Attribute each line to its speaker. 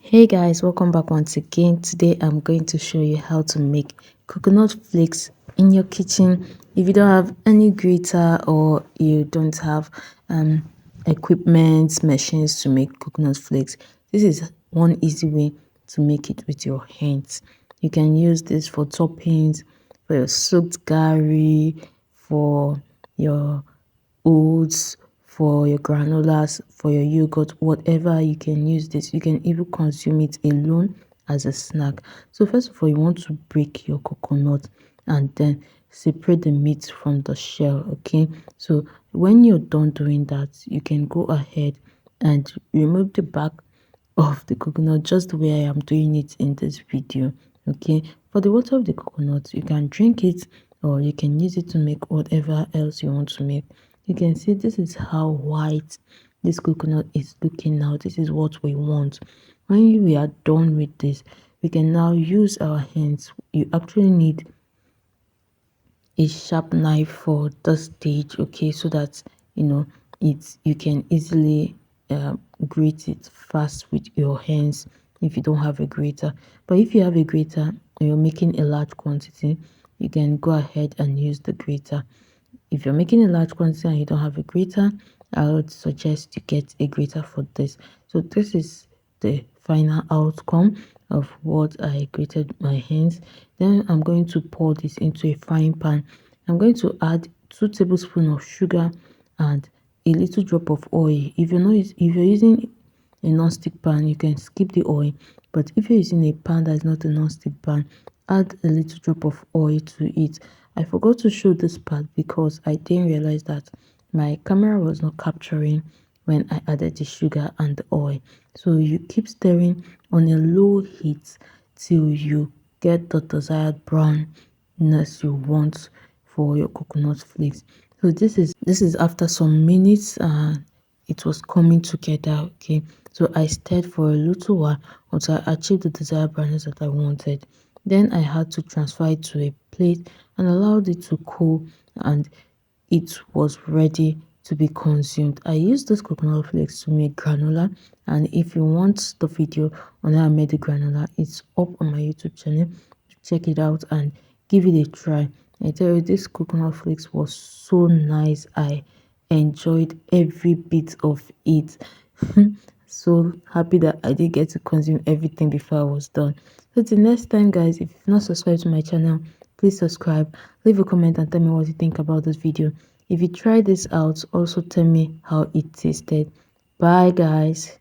Speaker 1: Hey guys, welcome back once again. Today I'm going to show you how to make coconut flakes in your kitchen. If you don't have any grater or you don't have equipment, machines to make coconut flakes, this is one easy way to make it with your hands. You can use this for toppings, for your soaked gari, for your oats, for your granolas, for your yogurt, whatever. You can use this. You can even consume it alone as a snack. So first of all, you want to break your coconut and then separate the meat from the shell. Okay, so when you're done doing that, you can go ahead and remove the back of the coconut just the way I am doing it in this video. Okay, for the water of the coconut, you can drink it or you can use it to make whatever else you want to make. You can see this is how white this coconut is looking now. This is what we want. When we are done with this, we can now use our hands. You actually need a sharp knife for this stage, okay, so that you can easily grate it fast with your hands if you don't have a grater. But if you have a grater and you're making a large quantity, you can go ahead and use the grater. If you're making a large quantity and you don't have a grater, I would suggest you get a grater for this. So this is the final outcome of what I grated my hands. Then I'm going to pour this into a frying pan. I'm going to add 2 tablespoons of sugar and a little drop of oil. If you're using a non-stick pan, you can skip the oil, but if you're using a pan that is not a non-stick pan, add a little drop of oil to it. I forgot to show this part because I didn't realize that my camera was not capturing when I added the sugar and the oil. So you keep stirring on a low heat till you get the desired brownness you want for your coconut flakes. So this is after some minutes and it was coming together. Okay, so I stirred for a little while until I achieved the desired brownness that I wanted. Then I had to transfer it to a plate and allowed it to cool, and it was ready to be consumed. I used this coconut flakes to make granola, and if you want the video on how I made the granola, it's up on my YouTube channel. Check it out and give it a try. I tell you, this coconut flakes was so nice. I enjoyed every bit of it. So happy that I did get to consume everything before I was done. So till next time guys, if you've not subscribed to my channel, please subscribe, leave a comment and tell me what you think about this video. If you try this out, also tell me how it tasted. Bye guys.